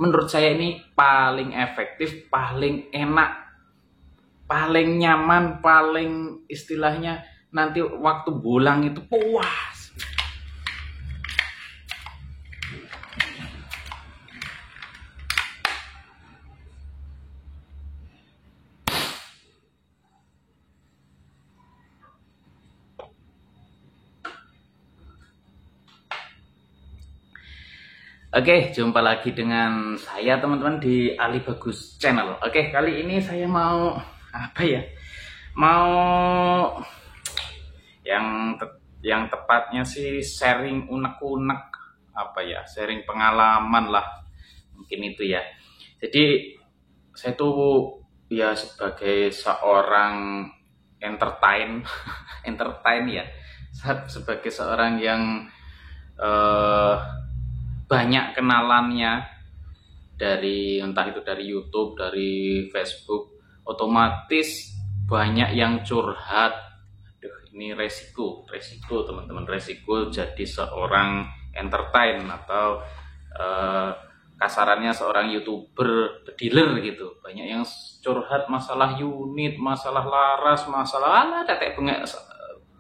menurut saya ini paling efektif, paling enak, paling nyaman, paling istilahnya nanti waktu bolang itu puas. Oke, jumpa lagi dengan saya teman-teman di Ali Bagus Channel. Oke, kali ini saya mau apa ya? Mau yang tepatnya sih sharing unek-unek apa ya? Sharing pengalaman lah. Mungkin itu ya. Jadi saya tuh ya sebagai seorang entertain ya. Sebagai seorang yang banyak kenalannya dari entah itu dari YouTube, dari Facebook, otomatis banyak yang curhat. Aduh, ini resiko teman-teman, resiko jadi seorang entertain atau kasarannya seorang YouTuber dealer gitu. Banyak yang curhat masalah unit, masalah laras, masalah tetek bengek,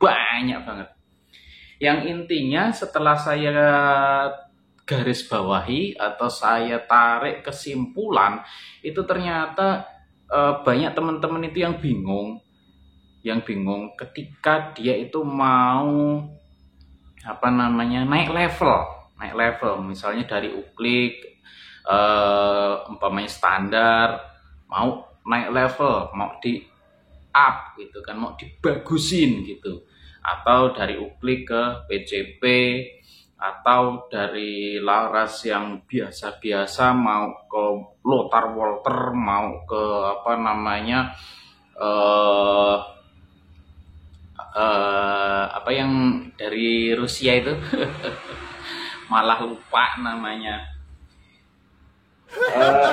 banyak banget. Yang intinya setelah saya garis bawahi atau saya tarik kesimpulan, itu ternyata banyak teman-teman itu yang bingung ketika dia itu mau naik level, misalnya dari uklik umpamanya standar, mau naik level, mau di up gitu kan, mau dibagusin gitu, atau dari uklik ke PCP, atau dari laras yang biasa-biasa mau ke Lothar Walther, mau ke apa yang dari Rusia itu malah lupa namanya,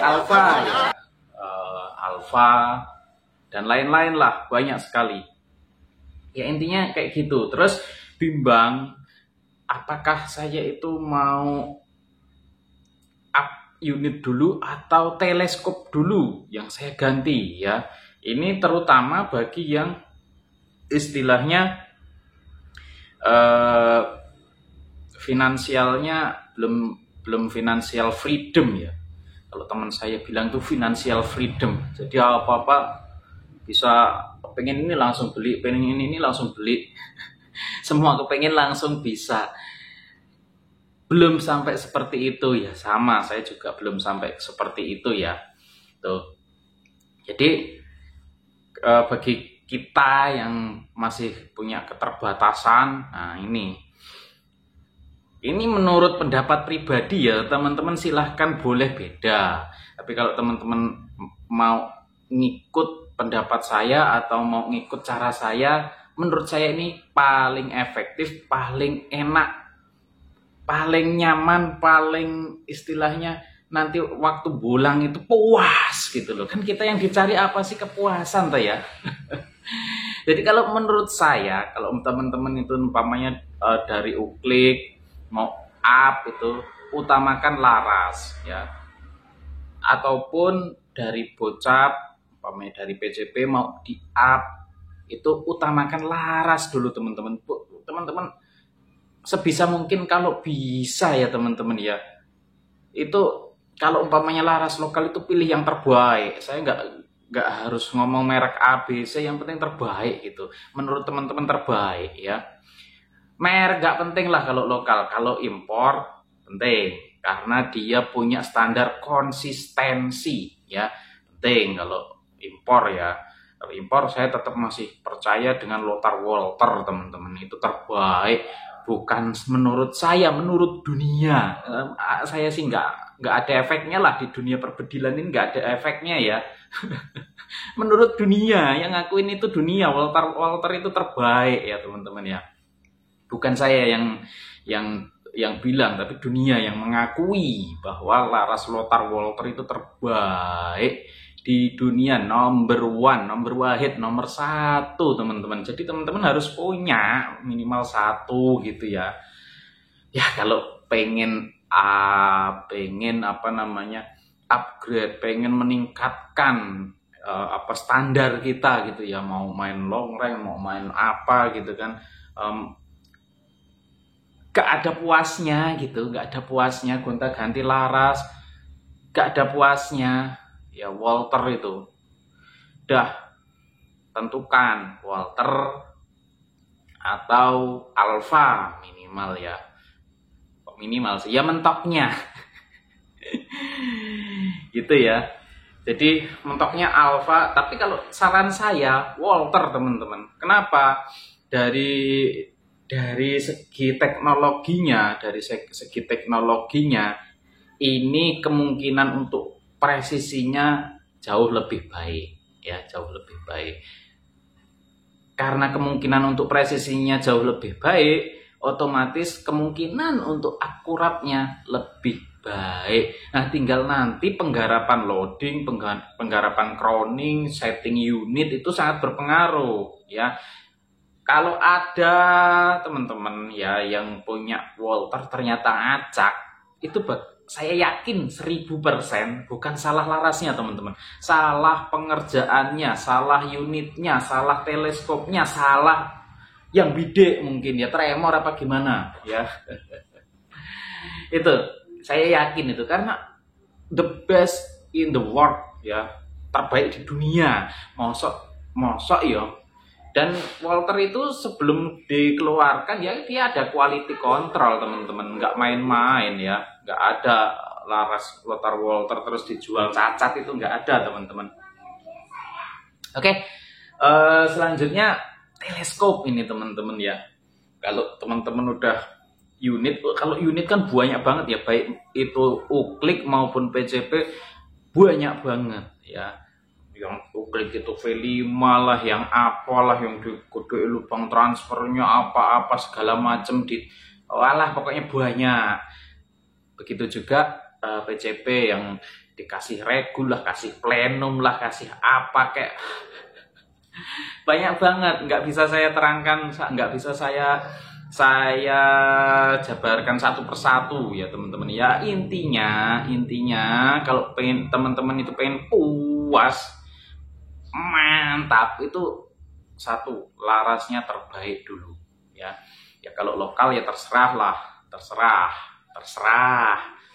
Alfa ya, Alfa dan lain-lain lah, banyak sekali ya, intinya kayak gitu. Terus bimbang, apakah saya itu mau up unit dulu atau teleskop dulu yang saya ganti ya. Ini terutama bagi yang istilahnya finansialnya belum financial freedom ya. Kalau teman saya bilang tuh financial freedom. Jadi apa-apa bisa, pengen ini langsung beli, pengen ini langsung beli. Semua kepengen langsung bisa. Belum sampai seperti itu ya, sama saya juga belum sampai seperti itu ya. Tuh. Jadi bagi kita yang masih punya keterbatasan, nah ini menurut pendapat pribadi ya, teman-teman silahkan boleh beda. Tapi kalau teman-teman mau ngikut pendapat saya atau mau ngikut cara saya, menurut saya ini paling efektif, paling enak, paling nyaman, paling istilahnya nanti waktu bolang itu puas gitu loh. Kan kita yang dicari apa sih? Kepuasan tuh ya. Jadi kalau menurut saya, kalau teman-teman itu umpamanya dari uklik mau up itu utamakan laras ya. Ataupun dari bocap, umpamanya dari PCP mau di up, itu utamakan laras dulu teman-teman. Teman-teman sebisa mungkin kalau bisa ya teman-teman ya, itu kalau umpamanya laras lokal itu pilih yang terbaik. Saya nggak harus ngomong merek A, B, C, yang penting terbaik gitu. Menurut teman-teman terbaik ya. Merek nggak penting lah kalau lokal. Kalau impor penting karena dia punya standar konsistensi ya. Penting kalau impor ya. Kalau impor saya tetap masih percaya dengan Lothar Walther teman-teman, itu terbaik. Bukan menurut saya, menurut dunia. Saya sih nggak ada efeknya lah di dunia perbedilan ini, nggak ada efeknya ya. Menurut dunia, yang ngakuin itu dunia, Walther itu terbaik ya teman-teman ya. Bukan saya yang bilang, tapi dunia yang mengakui bahwa laras Lothar Walther itu terbaik di dunia, nomor wahid, nomor satu teman-teman. Jadi teman-teman harus punya minimal satu gitu ya. Ya kalau pengen pengen upgrade, pengen meningkatkan standar kita gitu ya, mau main long rank, mau main apa gitu kan, gak ada puasnya gitu, gak ada puasnya gonta-ganti laras, gak ada puasnya ya. Walter itu udah tentukan Walter atau Alpha minimal ya, minimal sih ya, mentoknya gitu ya. Jadi mentoknya Alpha, tapi kalau saran saya Walter teman-teman. Kenapa? Dari segi teknologinya, ini kemungkinan untuk presisinya jauh lebih baik ya, jauh lebih baik. Karena kemungkinan untuk presisinya jauh lebih baik, otomatis kemungkinan untuk akuratnya lebih baik. Nah, tinggal nanti penggarapan loading, penggarapan crowning, setting unit itu sangat berpengaruh ya. Kalau ada teman-teman ya yang punya Walter ternyata acak, itu saya yakin 1000% bukan salah larasnya teman-teman, salah pengerjaannya, salah unitnya, salah teleskopnya, salah yang bide mungkin ya, tremor apa gimana ya. Itu saya yakin itu, karena the best in the world ya, terbaik di dunia, mosok ya. Dan Walter itu sebelum dikeluarkan ya dia ada quality control teman-teman, nggak main-main ya, nggak ada laras Lothar Walter terus dijual cacat, itu nggak ada teman-teman. Oke, selanjutnya teleskop ini teman-teman ya. Kalau teman-teman udah kalau unit kan banyak banget ya, baik itu uklik maupun PCP banyak banget ya. Yang uklik itu V5 lah, yang apalah, yang dikode lubang transfernya apa-apa segala macam pokoknya banyak. Begitu juga PCP yang dikasih regul lah, kasih plenum lah, kasih apa kayak banyak banget, nggak bisa saya terangkan, nggak bisa saya jabarkan satu persatu ya teman-teman ya. Intinya kalau teman-teman itu pengen puas mantap, itu satu, larasnya terbaik dulu ya. Ya kalau lokal ya terserah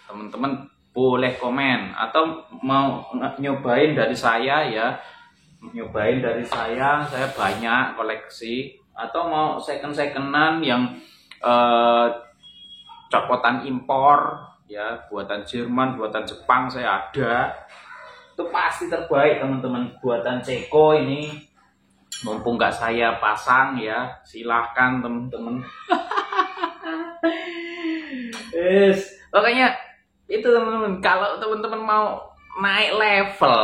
teman-teman boleh komen atau mau nyobain dari saya ya. Saya banyak koleksi, atau mau second-secondan yang copotan impor ya, buatan Jerman, buatan Jepang saya ada. Itu pasti terbaik teman-teman. Buatan Ceko ini mumpung nggak saya pasang ya, silahkan teman-teman. Pokoknya itu teman-teman, kalau teman-teman mau naik level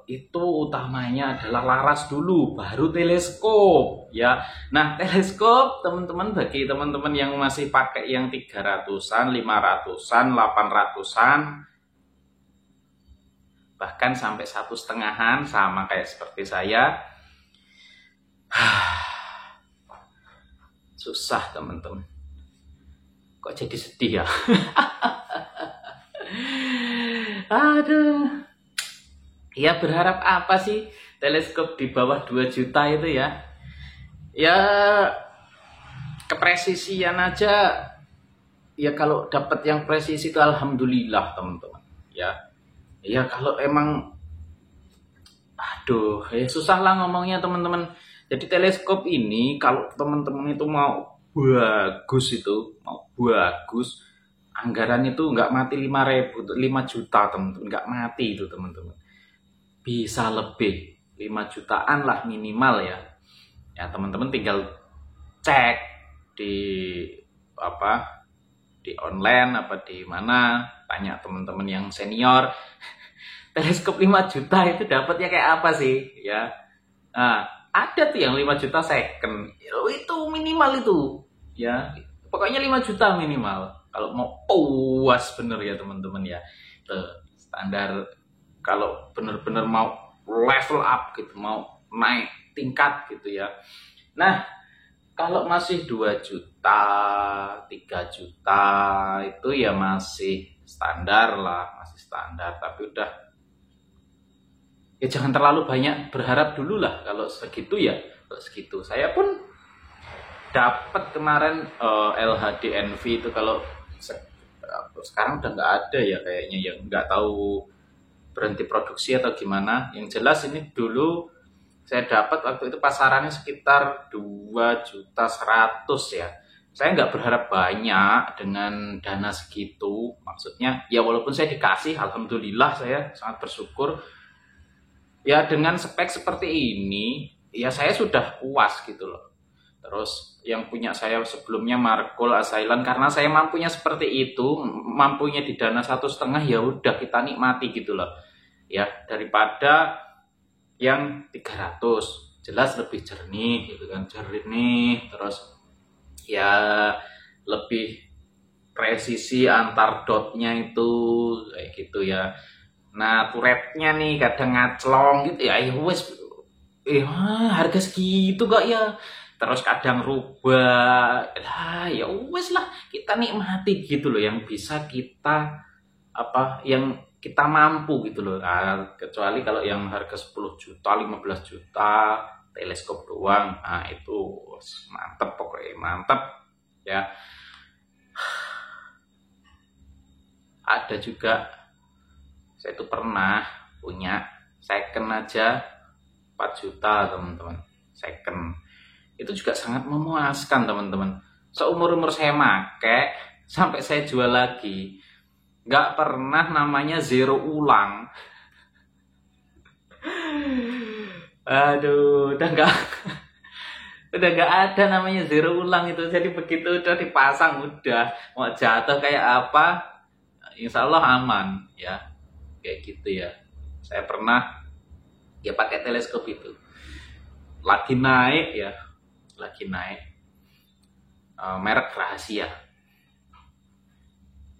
itu utamanya adalah laras dulu, baru teleskop ya. Nah, teleskop teman-teman, bagi teman-teman yang masih pakai yang 300-an, 500-an, 800-an, bahkan sampai 1,5-an sama kayak seperti saya, susah teman-teman. Kok jadi sedih ya? Aduh. Ya berharap apa sih teleskop di bawah 2 juta itu ya? Ya kepresisian aja. Ya kalau dapat yang presisi itu alhamdulillah teman-teman. Ya kalau emang susah lah ngomongnya teman-teman. Jadi teleskop ini kalau teman-teman itu mau bagus, anggaran itu nggak mati 5 juta teman-teman, nggak mati itu teman-teman. Bisa lebih 5 jutaan lah minimal ya. Ya teman-teman tinggal cek di online apa di mana, tanya teman-teman yang senior. Teleskop 5 juta itu dapatnya kayak apa sih ya? Nah, ada tuh yang 5 juta second, itu minimal itu ya, pokoknya 5 juta minimal kalau mau puas bener ya teman-teman ya. Standar kalau bener-bener mau level up gitu, mau naik tingkat gitu ya. Nah, kalau masih 2 juta juta, 3 juta itu ya masih standar lah, masih standar. Tapi udah, ya jangan terlalu banyak berharap dulu lah. Kalau segitu ya segitu. Saya pun dapat kemarin LHD Envy itu, kalau sekarang udah nggak ada ya kayaknya, yang nggak tahu berhenti produksi atau gimana. Yang jelas ini dulu saya dapat waktu itu pasarannya sekitar 2.100.000 ya. Saya nggak berharap banyak dengan dana segitu. Maksudnya ya walaupun saya dikasih, alhamdulillah saya sangat bersyukur. Ya dengan spek seperti ini, ya saya sudah puas gitu loh. Terus yang punya saya sebelumnya Markol, Asailan, karena saya mampunya seperti itu, mampunya di dana 1,5, ya udah kita nikmati gitu loh. Ya daripada yang 300, jelas lebih jernih gitu kan, jernih, terus ya lebih presisi antar dotnya itu kayak gitu ya. Nah, turretnya nih kadang ngaclong gitu ya, wes, harga segitu kok ya. Terus kadang rubah, lah ya wes lah, kita nikmati gitu loh, yang bisa kita yang kita mampu gitu loh. Nah, kecuali kalau yang harga 10 juta, 15 juta, teleskop doang, nah itu mantep, pokoknya mantep ya. Ada juga, saya tuh pernah punya second aja 4 juta teman-teman. Second itu juga sangat memuaskan teman-teman. Seumur-umur saya make sampai saya jual lagi, nggak pernah namanya zero ulang. Aduh, udah nggak ada namanya zero ulang itu. Jadi begitu udah dipasang, udah mau jatuh kayak apa, insya Allah aman ya, kayak gitu ya. Saya pernah ya pakai teleskop itu, lagi naik ya, lagi naik, merek rahasia,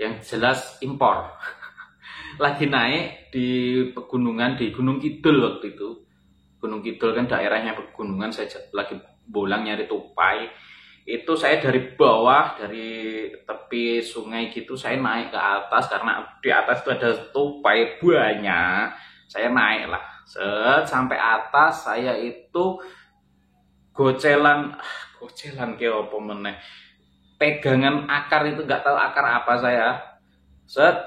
yang jelas impor. Lagi naik di pegunungan, di Gunung Kidul waktu itu. Gunung Kidul kan daerahnya pegunungan, saya lagi bolang nyari tupai. Itu saya dari bawah, dari tepi sungai gitu, saya naik ke atas, karena di atas itu ada tupai banyak. Saya naik lah, sampai atas. Saya itu gocelan kayak apa meneh, pegangan akar itu, nggak tahu akar apa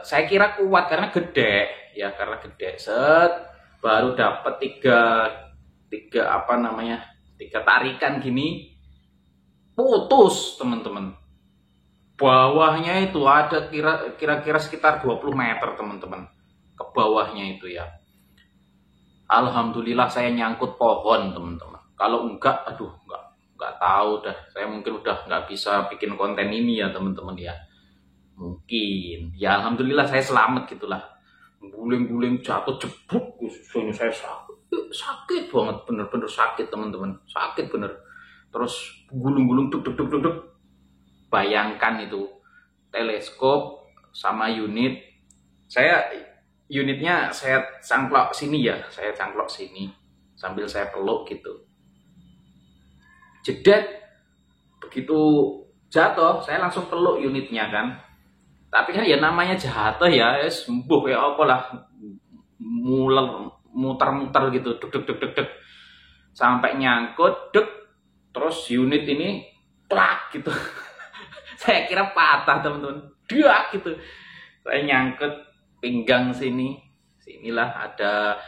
saya kira kuat karena gede ya, karena gede. Baru dapat tiga tarikan gini, putus teman-teman. Bawahnya itu ada kira-kira sekitar 20 meter teman-teman, ke bawahnya itu ya. Alhamdulillah saya nyangkut pohon teman-teman. Kalau enggak, aduh, nggak tahu dah, saya mungkin udah nggak bisa bikin konten ini ya teman-teman ya. Mungkin ya, alhamdulillah saya selamat gitulah. Guling-guling jatuh jeblok, khususnya saya sakit banget, bener-bener sakit teman-teman, sakit bener. Terus gulung-gulung duk. Bayangkan itu teleskop sama unitnya saya cangklok sini ya, sambil saya peluk gitu. Jedet, begitu jatuh saya langsung peluk unitnya kan. Tapi kan ya namanya jatuh ya, sembuh ya apa lah, muter-muter gitu, deg, sampai nyangkut, terus unit ini plak gitu. Saya kira patah teman-teman, diak gitu. Saya nyangkut pinggang sinilah ada,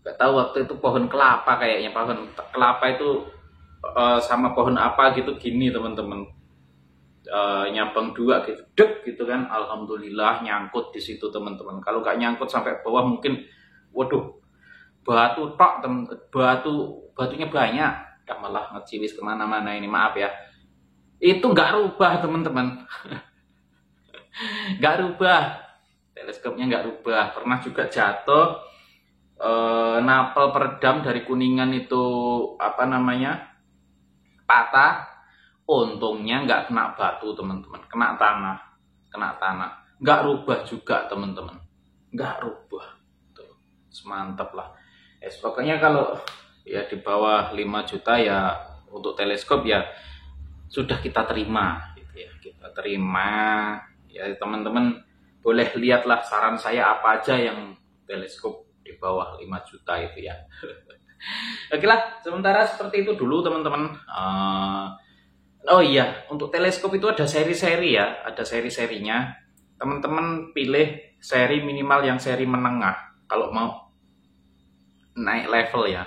nggak tahu waktu itu pohon kelapa kayaknya, pohon kelapa itu sama pohon apa gitu gini teman-teman. Nyambang dua gitu, dek gitu kan. Alhamdulillah nyangkut di situ teman-teman. Kalau nggak nyangkut sampai bawah mungkin, waduh, batunya banyak, malah ngeciwis kemana-mana ini, maaf ya. Itu nggak rubah teman-teman. Nggak rubah, teleskopnya nggak rubah. Pernah juga jatuh, napel peredam dari Kuningan itu patah. Untungnya nggak kena batu teman-teman, kena tanah, nggak rubah juga teman-teman, nggak rubah. Tuh, semantap lah. Pokoknya kalau ya di bawah 5 juta ya untuk teleskop ya sudah kita terima gitu ya. Kita terima ya, teman-teman boleh lihatlah saran saya apa aja yang teleskop di bawah 5 juta itu ya. Oke lah, sementara seperti itu dulu teman-teman. Oh iya, untuk teleskop itu ada seri-seri ya, ada seri-serinya. Teman-teman pilih seri minimal yang seri menengah kalau mau naik level ya.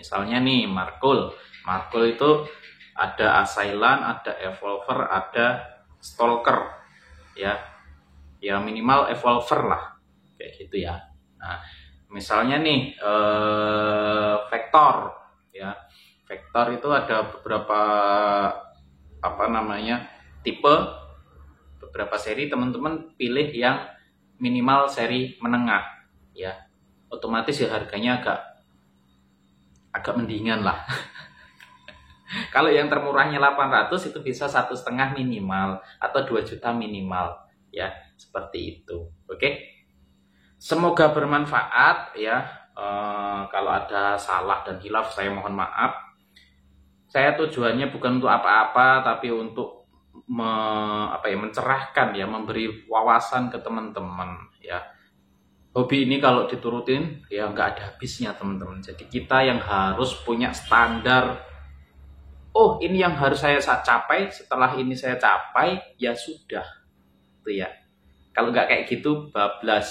Misalnya nih Markul. Markul itu ada Asailan, ada Evolver, ada Stalker ya. Ya minimal Evolver lah. Kayak gitu ya. Nah, misalnya nih Vector ya. Vector itu ada beberapa tipe, beberapa seri. Teman-teman pilih yang minimal seri menengah ya, otomatis ya harganya agak mendingan lah. Kalau yang termurahnya 800 itu bisa 1,5 minimal atau 2 juta minimal ya, seperti itu. Oke, semoga bermanfaat ya. Kalau ada salah dan hilaf saya mohon maaf. Saya tujuannya bukan untuk apa-apa, tapi untuk mencerahkan ya, memberi wawasan ke teman-teman ya. Hobi ini kalau diturutin ya nggak ada habisnya teman-teman. Jadi kita yang harus punya standar. Oh, ini yang harus saya capai. Setelah ini saya capai, ya sudah, tuh ya. Kalau nggak kayak gitu, bablas.